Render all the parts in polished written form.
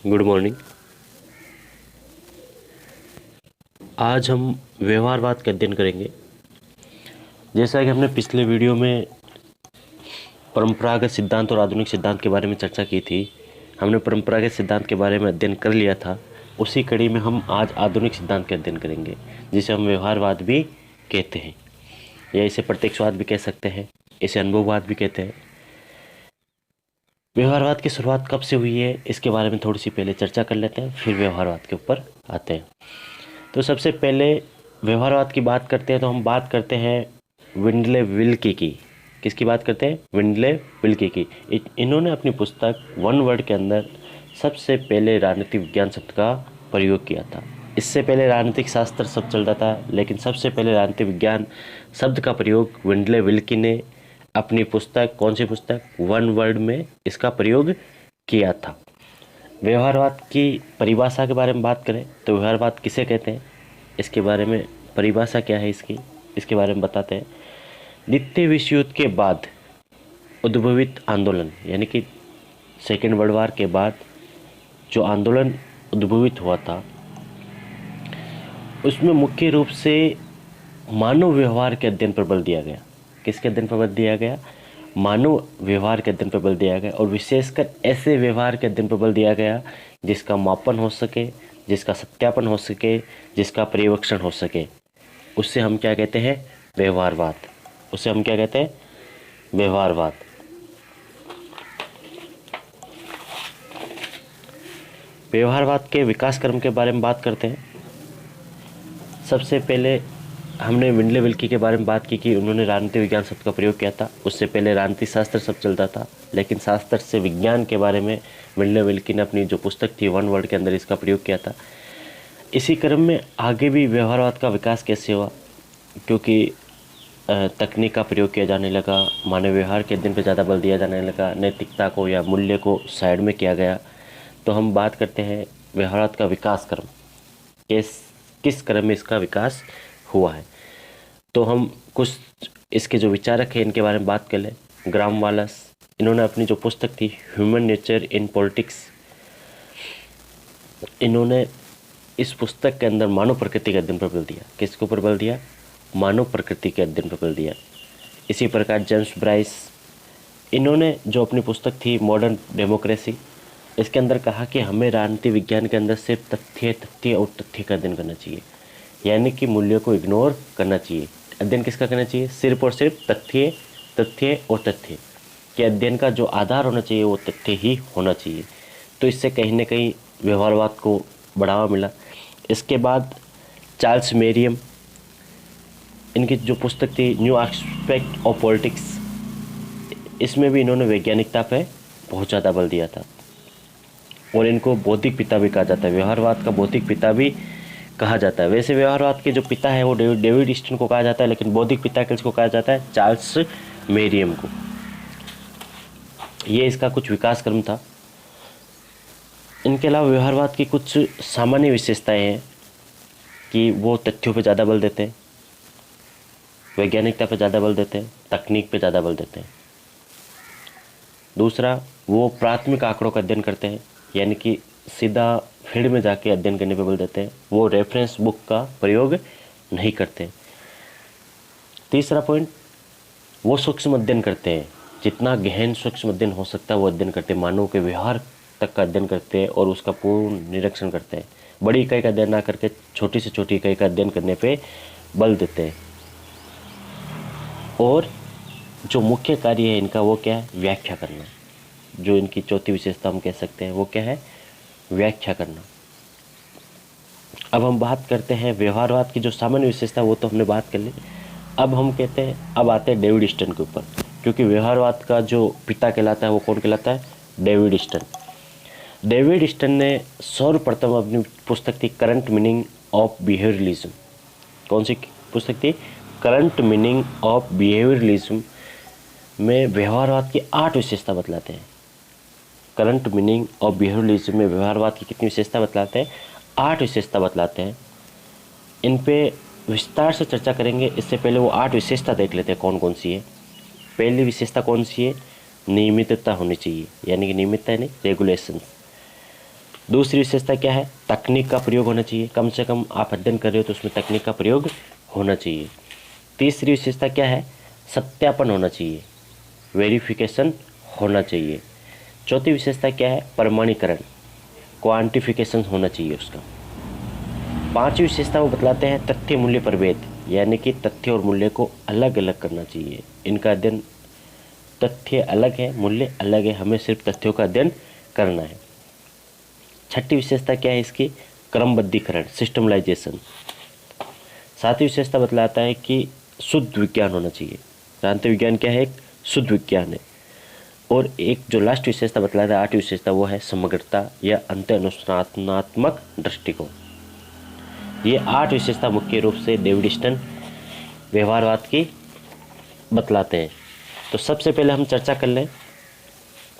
Good morning. आज हम व्यवहारवाद का अध्ययन करेंगे। जैसा कि हमने पिछले वीडियो में परंपरागत सिद्धांत और आधुनिक सिद्धांत के बारे में चर्चा की थी, हमने परंपरागत सिद्धांत के बारे में अध्ययन कर लिया था। उसी कड़ी में हम आज आधुनिक सिद्धांत का अध्ययन करेंगे, जिसे हम व्यवहारवाद भी कहते हैं, या इसे प्रत्यक्षवाद भी कह सकते हैं, इसे अनुभववाद भी कहते हैं। व्यवहारवाद की शुरुआत कब से हुई है, इसके बारे में थोड़ी सी पहले चर्चा कर लेते हैं, फिर व्यवहारवाद के ऊपर आते हैं। तो सबसे पहले व्यवहारवाद की बात करते हैं तो हम बात करते हैं विंडले विल्की की। किसकी बात करते हैं? विंडले विल्की की। इन्होंने अपनी पुस्तक वन वर्ड के अंदर सबसे पहले राजनीतिक विज्ञान शब्द का प्रयोग किया था। इससे पहले राजनीतिक शास्त्र शब्द चलता था, लेकिन सबसे पहले राजनीतिक विज्ञान शब्द का प्रयोग विंडले विल्की ने अपनी पुस्तक, कौन सी पुस्तक? वन वर्ड में इसका प्रयोग किया था। व्यवहारवाद की परिभाषा के बारे में बात करें तो व्यवहारवाद किसे कहते हैं, इसके बारे में परिभाषा क्या है इसके बारे में बताते हैं। द्वितीय विश्व युद्ध के बाद उद्भवित आंदोलन, यानी कि सेकेंड वर्ल्ड वार के बाद जो आंदोलन उद्भवित हुआ था, उसमें मुख्य रूप से मानव व्यवहार के अध्ययन पर बल दिया गया। किसके अध्ययन पर बल दिया गया? मानव व्यवहार के अध्ययन पर बल दिया गया, और विशेषकर ऐसे व्यवहार के अध्ययन पर बल दिया गया जिसका मापन हो सके, जिसका सत्यापन हो सके, जिसका पर्यवेक्षण हो सके। उससे हम क्या कहते हैं? व्यवहारवाद। उसे हम क्या कहते हैं? व्यवहारवाद। व्यवहारवाद के विकास क्रम के बारे में बात करते हैं। सबसे पहले हमने विंडले विल्की के बारे में बात की कि उन्होंने राजनीतिक विज्ञान शब्द का प्रयोग किया था। उससे पहले राजनीतिक शास्त्र शब्द चलता था, लेकिन शास्त्र से विज्ञान के बारे में विंडले विल्की ने अपनी जो पुस्तक थी वन वर्ड के अंदर इसका प्रयोग किया था। इसी क्रम में आगे भी व्यवहारवाद का विकास कैसे हुआ? क्योंकि तकनीक का प्रयोग किया जाने लगा, मानव व्यवहार के अध्ययन पर ज़्यादा बल दिया जाने लगा, नैतिकता को या मूल्य को साइड में किया गया। तो हम बात करते हैं व्यवहारवाद का विकास क्रम, किस क्रम में इसका विकास हुआ है। तो हम कुछ इसके जो विचारक हैं इनके बारे में बात कर लें। ग्राहम वाल्स, इन्होंने अपनी जो पुस्तक थी ह्यूमन नेचर इन पॉलिटिक्स, इन्होंने इस पुस्तक के अंदर मानव प्रकृति के अध्ययन पर बल दिया। किसके ऊपर बल दिया? मानव प्रकृति के अध्ययन पर बल दिया। इसी प्रकार जेम्स ब्राइस, इन्होंने जो अपनी पुस्तक थी मॉडर्न डेमोक्रेसी, इसके अंदर कहा कि हमें राजनीतिक विज्ञान के अंदर सिर्फ तथ्य और तथ्य का अध्ययन करना चाहिए, यानी कि मूल्य को इग्नोर करना चाहिए। अध्ययन किसका करना चाहिए? सिर्फ और सिर्फ तथ्य और तथ्य के अध्ययन का जो आधार होना चाहिए वो तथ्य ही होना चाहिए। तो इससे कहीं ना कहीं व्यवहारवाद को बढ़ावा मिला। इसके बाद चार्ल्स मेरियम, इनकी जो पुस्तक थी न्यू एस्पेक्ट ऑफ पॉलिटिक्स, इसमें भी इन्होंने वैज्ञानिकता पे बहुत ज़्यादा बल दिया था, और इनको बौद्धिक पिता भी कहा जाता है। व्यवहारवाद का बौद्धिक पिता भी कहा जाता है। वैसे व्यवहारवाद के जो पिता है वो डेविड ईस्टन को कहा जाता है, लेकिन बौद्धिक पिता किसको कहा जाता है? चार्ल्स मेरियम को। ये इसका कुछ विकास क्रम था। इनके अलावा व्यवहारवाद की कुछ सामान्य विशेषताएं हैं कि वो तथ्यों पे ज़्यादा बल देते हैं, वैज्ञानिकता पे ज़्यादा बल देते हैं, तकनीक पे ज़्यादा बल देते हैं। दूसरा, वो प्राथमिक आंकड़ों का अध्ययन करते हैं, यानी कि सीधा फील्ड में जाके अध्ययन करने पे बल देते हैं। वो रेफरेंस बुक का प्रयोग नहीं करते। तीसरा पॉइंट, वो सूक्ष्म अध्ययन करते हैं, जितना गहन सूक्ष्म अध्ययन हो सकता है वो अध्ययन करते हैं। मानव के व्यवहार तक का अध्ययन करते हैं और उसका पूर्ण निरीक्षण करते हैं। बड़ी इकाई का अध्ययन ना करके छोटी से छोटी इकाई का अध्ययन करने पे बल देते हैं। और जो मुख्य कार्य है इनका वो क्या है? व्याख्या करना। जो इनकी चौथी विशेषता हम कह सकते हैं वो क्या है? व्याख्या करना। अब हम बात करते हैं व्यवहारवाद की जो सामान्य विशेषता, वो तो हमने बात कर ली। अब हम कहते हैं, अब आते हैं डेविड ईस्टन के ऊपर, क्योंकि व्यवहारवाद का जो पिता कहलाता है वो कौन कहलाता है? David Easton. डेविड ईस्टन ने सर्वप्रथम अपनी पुस्तक थी करंट मीनिंग ऑफ बिहेवियरलिज्म। कौन सी पुस्तक थी? करंट मीनिंग ऑफ बिहेवियरलिज्म में व्यवहारवाद की 8 विशेषता बतलाते हैं। करंट मीनिंग ऑफ बिहेवियरलिज्म में व्यवहारवाद की कितनी विशेषता बतलाते हैं? 8 विशेषता बतलाते हैं। इन पे विस्तार से चर्चा करेंगे। इससे पहले वो 8 विशेषता देख लेते हैं कौन कौन सी है। पहली विशेषता कौन सी है? नियमितता होनी चाहिए, यानी कि नियमितता यानी रेगुलेशन। दूसरी विशेषता क्या है? तकनीक का प्रयोग होना चाहिए, कम से कम आप अध्ययन कर रहे हो तो उसमें तकनीक का प्रयोग होना चाहिए। तीसरी विशेषता क्या है? सत्यापन होना चाहिए, वेरिफिकेशन होना चाहिए। चौथी विशेषता क्या है? प्रमाणीकरण, क्वांटिफिकेशन होना चाहिए उसका। पांचवी विशेषता वो बतलाते हैं तथ्य मूल्य प्रभेद, यानी कि तथ्य और मूल्य को अलग अलग करना चाहिए। इनका अध्ययन, तथ्य अलग है, मूल्य अलग है, हमें सिर्फ तथ्यों का अध्ययन करना है। छठी विशेषता क्या है इसकी? क्रमबद्धीकरण, सिस्टमलाइजेशन। सातवीं विशेषता बतलाता है कि शुद्ध विज्ञान होना चाहिए। जानते विज्ञान क्या है? एक शुद्ध विज्ञान है। और एक जो लास्ट विशेषता बतलाता है, आठवीं विशेषता, वो है समग्रता या अंत अनुशासनात्मक दृष्टिकोण। ये 8 विशेषता मुख्य रूप से डेविड स्टन व्यवहारवाद की बतलाते हैं। तो सबसे पहले हम चर्चा कर लें।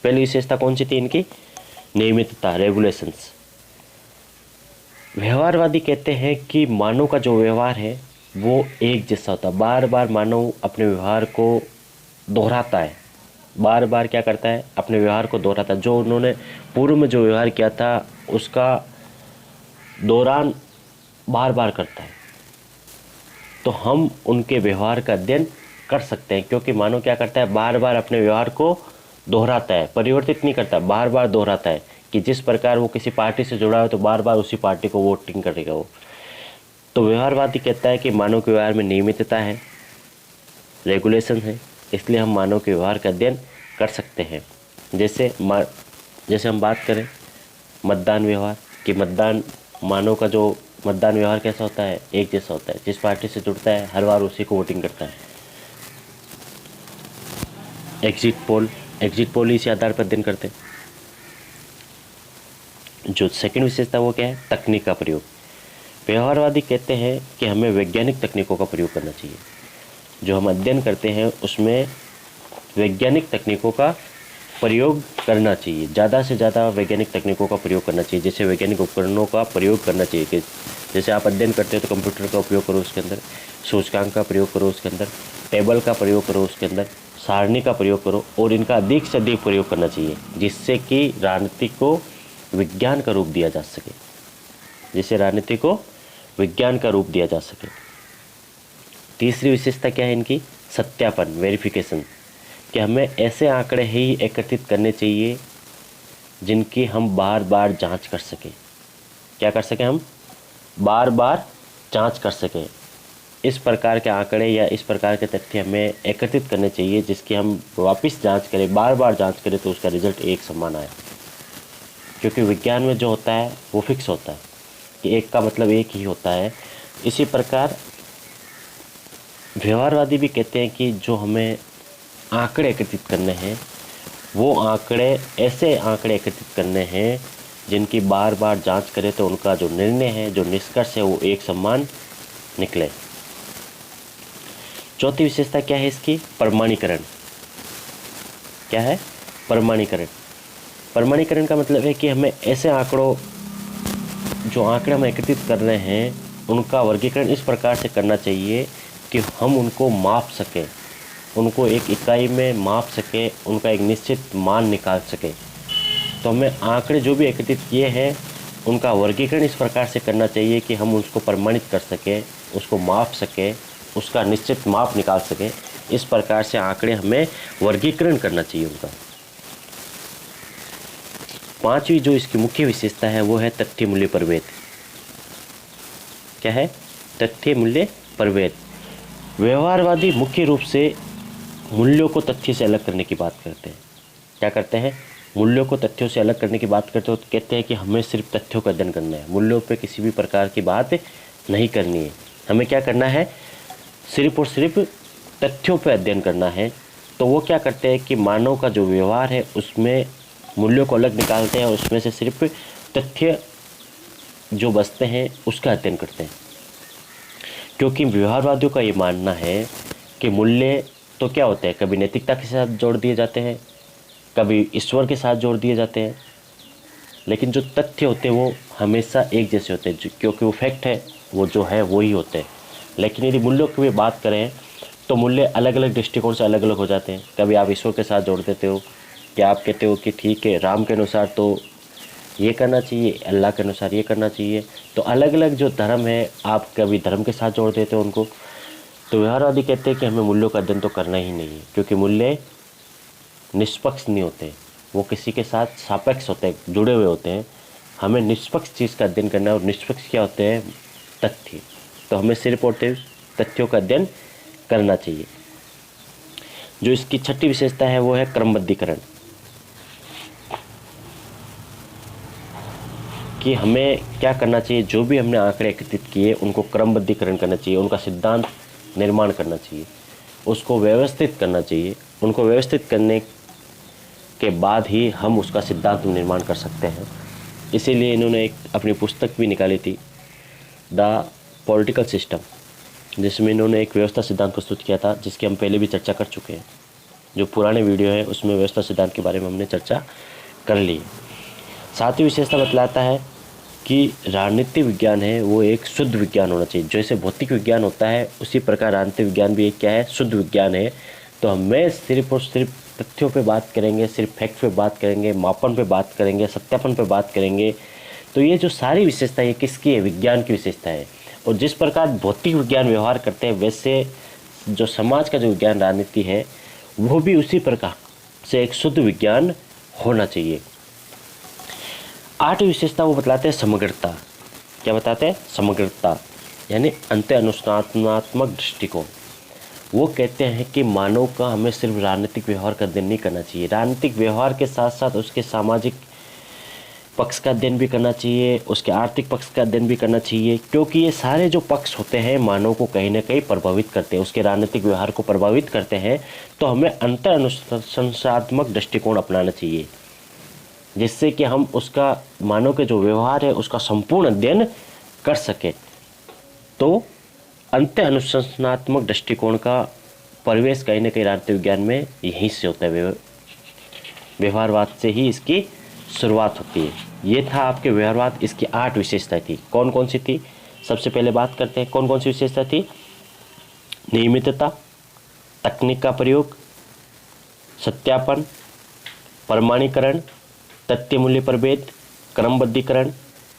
पहली विशेषता कौन सी थी इनकी? नियमितता, रेगुलेशंस। व्यवहारवादी कहते हैं कि मानव का जो व्यवहार है वो एक जैसा होता है। बार बार मानव अपने व्यवहार को दोहराता है, बार बार क्या करता है? अपने व्यवहार को दोहराता है। जो उन्होंने पूर्व में जो व्यवहार किया था उसका दोहरान बार बार करता है। तो हम उनके व्यवहार का अध्ययन कर सकते हैं, क्योंकि मानव क्या करता है? बार बार अपने व्यवहार को दोहराता है, परिवर्तित नहीं करता, बार बार दोहराता है। कि जिस प्रकार वो किसी पार्टी से जुड़ा हो तो बार बार उसी पार्टी को वोटिंग करेगा वो। तो व्यवहारवादी कहता है कि मानव के व्यवहार में नियमितता है, रेगुलेशन है, इसलिए हम मानव के व्यवहार का अध्ययन कर सकते हैं। जैसे हम बात करें मतदान व्यवहार, कि मानव का जो मतदान व्यवहार कैसा होता है? एक जैसा होता है। जिस पार्टी से जुड़ता है हर बार उसी को वोटिंग करता है। एग्जिट पोल इसी आधार पर अध्ययन करते हैं। जो सेकंड विशेषता वो क्या है? तकनीक का प्रयोग। व्यवहारवादी कहते हैं कि हमें वैज्ञानिक तकनीकों का प्रयोग करना चाहिए। जो हम अध्ययन करते हैं उसमें वैज्ञानिक तकनीकों का प्रयोग करना चाहिए, ज़्यादा से ज़्यादा वैज्ञानिक तकनीकों का प्रयोग करना चाहिए। जैसे वैज्ञानिक उपकरणों का प्रयोग करना चाहिए, कि जैसे आप अध्ययन करते हो तो कंप्यूटर का उपयोग करो उसके अंदर, सूचकांक का प्रयोग करो उसके अंदर, टेबल का प्रयोग करो उसके अंदर, सारणी का प्रयोग करो, और इनका अधिक से अधिक प्रयोग करना चाहिए, जिससे कि राजनीति को विज्ञान का रूप दिया जा सके, जिससे राजनीति को विज्ञान का रूप दिया जा सके। तीसरी विशेषता क्या है इनकी? सत्यापन, वेरिफिकेशन, कि हमें ऐसे आंकड़े ही एकत्रित करने चाहिए जिनकी हम बार बार जांच कर सकें। क्या कर सकें? हम बार बार जांच कर सकें। इस प्रकार के आंकड़े या इस प्रकार के तथ्य हमें एकत्रित करने चाहिए जिसकी हम वापस जांच करें, बार बार जांच करें तो उसका रिजल्ट एक समान आए। क्योंकि विज्ञान में जो होता है वो फिक्स होता है कि एक का मतलब एक ही होता है। इसी प्रकार व्यवहारवादी भी कहते हैं कि जो हमें आंकड़े एकत्रित करने हैं वो ऐसे आंकड़े एकत्रित करने हैं जिनकी बार बार जांच करें तो उनका जो निर्णय है, जो निष्कर्ष है, वो एक समान निकले। चौथी विशेषता क्या है इसकी? प्रमाणीकरण। क्या है? प्रमाणीकरण। प्रमाणीकरण का मतलब है कि हमें ऐसे जो आंकड़े हम एकत्रित कर रहे हैं उनका वर्गीकरण इस प्रकार से करना चाहिए कि हम उनको माप सकें, उनको एक इकाई में माप सकें, उनका एक निश्चित मान निकाल सकें। तो हमें आंकड़े जो भी एकत्रित किए हैं उनका वर्गीकरण इस प्रकार से करना चाहिए कि हम उसको प्रमाणित कर सकें, उसको माप सकें, उसका निश्चित माप निकाल सकें। इस प्रकार से आंकड़े हमें वर्गीकरण करना चाहिए उनका। पांचवी जो इसकी मुख्य विशेषता है वो है तथ्य मूल्य प्रभेद। क्या है? तथ्य मूल्य प्रभेद। व्यवहारवादी मुख्य रूप से मूल्यों को तथ्य से अलग करने की बात करते हैं। क्या करते हैं? मूल्यों को तथ्यों से अलग करने की बात करते हो तो कहते हैं कि हमें सिर्फ तथ्यों का अध्ययन करना है, मूल्यों पे किसी भी प्रकार की बात नहीं करनी है। हमें क्या करना है? सिर्फ और सिर्फ तथ्यों पे अध्ययन करना है। तो वो क्या करते हैं कि मानव का जो व्यवहार है उसमें मूल्यों को अलग निकालते हैं और उसमें से सिर्फ तथ्य जो बचते हैं उसका अध्ययन करते हैं। क्योंकि व्यवहारवादियों का ये मानना है कि मूल्य तो क्या होते हैं, कभी नैतिकता के साथ जोड़ दिए जाते हैं, कभी ईश्वर के साथ जोड़ दिए जाते हैं, लेकिन जो तथ्य होते हैं वो हमेशा एक जैसे होते हैं, क्योंकि वो फैक्ट है, वो जो है वो ही होते हैं। लेकिन यदि मूल्यों की भी बात करें तो मूल्य अलग अलग दृष्टिकोण से अलग अलग हो जाते हैं। कभी आप ईश्वर के साथ जोड़ देते हो कि आप कहते हो कि ठीक है, राम के अनुसार तो ये करना चाहिए, अल्लाह के अनुसार ये करना चाहिए। तो अलग अलग जो धर्म है, आप कभी धर्म के साथ जोड़ देते हो उनको। तो व्यवहारवादी कहते हैं कि हमें मूल्यों का अध्ययन तो करना ही नहीं है, क्योंकि मूल्य निष्पक्ष नहीं होते, वो किसी के साथ सापेक्ष होते हैं, जुड़े हुए होते हैं। हमें निष्पक्ष चीज़ का अध्ययन करना है, और निष्पक्ष क्या होते हैं? तथ्य। तो हमें सिर्फ और सिर्फ तथ्यों का अध्ययन करना चाहिए। जो इसकी छठी विशेषता है वो है क्रमबद्धीकरण, कि हमें क्या करना चाहिए, जो भी हमने आंकड़े एकत्रित किए उनको क्रमबद्धीकरण करना चाहिए, उनका सिद्धांत निर्माण करना चाहिए, उसको व्यवस्थित करना चाहिए। उनको व्यवस्थित करने के बाद ही हम उसका सिद्धांत निर्माण कर सकते हैं। इसीलिए इन्होंने एक अपनी पुस्तक भी निकाली थी, द पॉलिटिकल सिस्टम, जिसमें इन्होंने एक व्यवस्था सिद्धांत प्रस्तुत किया था, जिसकी हम पहले भी चर्चा कर चुके हैं। जो पुराने वीडियो है उसमें व्यवस्था सिद्धांत के बारे में हमने चर्चा कर ली। सातवीं विशेषता बतलाता है कि राजनीतिक विज्ञान है वो एक शुद्ध विज्ञान होना चाहिए। जैसे भौतिक विज्ञान होता है उसी प्रकार राजनीतिक विज्ञान भी एक क्या है? शुद्ध विज्ञान है। तो हमें सिर्फ और सिर्फ तथ्यों पे बात करेंगे, सिर्फ फैक्ट पे बात करेंगे, मापन पे बात करेंगे, सत्यापन पे बात करेंगे। तो ये जो सारी विशेषता है किसकी है? विज्ञान की विशेषता है। और जिस प्रकार भौतिक विज्ञान व्यवहार करते हैं, वैसे जो समाज का जो विज्ञान राजनीति है वो भी उसी प्रकार से एक शुद्ध विज्ञान होना चाहिए। आठवीं विशेषता वो बतलाते हैं समग्रता। क्या बताते हैं? समग्रता, यानी अंत अनुशासनात्मक दृष्टिकोण। वो कहते हैं कि मानव का हमें सिर्फ राजनीतिक व्यवहार का अध्ययन नहीं करना चाहिए, राजनीतिक व्यवहार के साथ साथ उसके सामाजिक पक्ष का अध्ययन भी करना चाहिए, उसके आर्थिक पक्ष का अध्ययन भी करना चाहिए, क्योंकि ये सारे जो पक्ष होते हैं मानव को कहीं ना कहीं प्रभावित करते हैं, उसके राजनीतिक व्यवहार को प्रभावित करते हैं। तो हमें अंतर अनुशासनात्मक दृष्टिकोण अपनाना चाहिए, जिससे कि हम उसका मानव के जो व्यवहार है उसका संपूर्ण अध्ययन कर सके। तो अंत अनुशासनात्मक दृष्टिकोण का परिवेश कहीं ना कहीं राजनीतिक विज्ञान में यहीं से होता है, व्यवहारवाद से ही इसकी शुरुआत होती है। ये था आपके व्यवहारवाद, इसकी 8 विशेषताएं थी। कौन कौन सी थी? सबसे पहले बात करते हैं कौन कौन सी विशेषता थी। नियमितता, तकनीक का प्रयोग, सत्यापन, प्रमाणीकरण, तथ्य मूल्य प्रभेद, क्रमबद्धीकरण,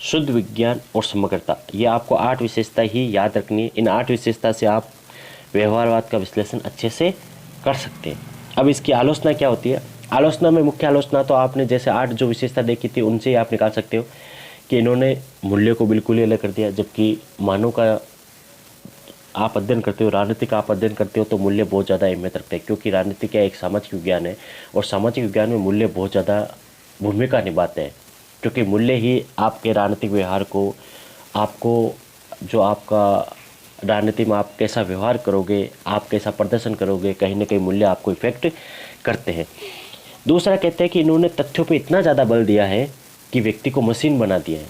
शुद्ध विज्ञान और समग्रता। ये आपको 8 विशेषता ही याद रखनी है। इन 8 विशेषता से आप व्यवहारवाद का विश्लेषण अच्छे से कर सकते हैं। अब इसकी आलोचना क्या होती है? आलोचना में मुख्य आलोचना तो आपने जैसे 8 जो विशेषता देखी थी उनसे ही आप निकाल सकते हो कि इन्होंने मूल्य को बिल्कुल ही अलग कर दिया। जबकि मानव का आप अध्ययन करते हो, राजनीति का आप अध्ययन करते हो, तो मूल्य बहुत ज़्यादा अहमियत रखते हैं, क्योंकि राजनीति क्या एक सामाजिक विज्ञान है और सामाजिक विज्ञान में मूल्य बहुत ज़्यादा भूमिका निभाते हैं, क्योंकि मूल्य ही आपके राजनीतिक व्यवहार को, आपको जो आपका राजनीति में आप कैसा व्यवहार करोगे, आप कैसा प्रदर्शन करोगे, कहीं ना कहीं मूल्य आपको इफेक्ट करते हैं। दूसरा कहते हैं कि इन्होंने तथ्यों पे इतना ज़्यादा बल दिया है कि व्यक्ति को मशीन बना दिया है।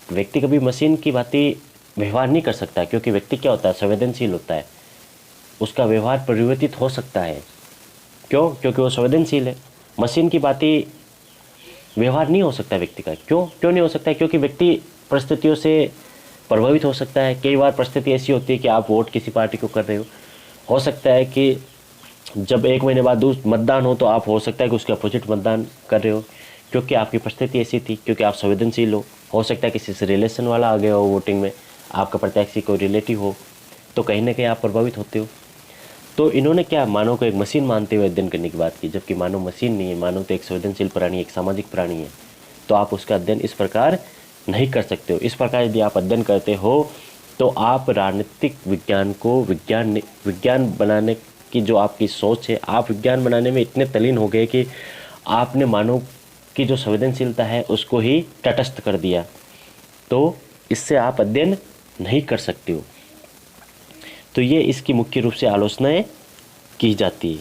व्यक्ति कभी मशीन की भांति व्यवहार नहीं कर सकता, क्योंकि व्यक्ति क्या होता है? संवेदनशील होता है, उसका व्यवहार परिवर्तित हो सकता है। क्यों? क्योंकि वो संवेदनशील है। मशीन की भांति व्यवहार नहीं हो सकता व्यक्ति का। क्यों नहीं हो सकता है? क्योंकि व्यक्ति परिस्थितियों से प्रभावित हो सकता है। कई बार परिस्थिति ऐसी होती है कि आप वोट किसी पार्टी को कर रहे हो सकता है कि जब 1 महीने बाद मतदान हो तो आप हो सकता है कि उसके अपोजिट मतदान कर रहे हो, क्योंकि आपकी परिस्थिति ऐसी थी, क्योंकि आप संवेदनशील हो सकता है किसी से रिलेशन वाला आ गया हो वोटिंग में, आपका प्रत्याशी कोई रिलेटिव हो, तो कहीं ना कहीं आप प्रभावित होते हो। तो इन्होंने क्या मानव को एक मशीन मानते हुए अध्ययन करने की बात की, जबकि मानव मशीन नहीं है। मानव तो एक संवेदनशील प्राणी, एक सामाजिक प्राणी है। तो आप उसका अध्ययन इस प्रकार नहीं कर सकते हो। इस प्रकार यदि आप अध्ययन करते हो तो आप राजनीतिक विज्ञान को विज्ञान बनाने की जो आपकी सोच है, आप विज्ञान बनाने में इतने तल्लीन हो गए कि आपने मानव की जो संवेदनशीलता है उसको ही तटस्थ कर दिया। तो इससे आप अध्ययन नहीं कर सकते हो। तो ये इसकी मुख्य रूप से आलोचनाएं की जाती है।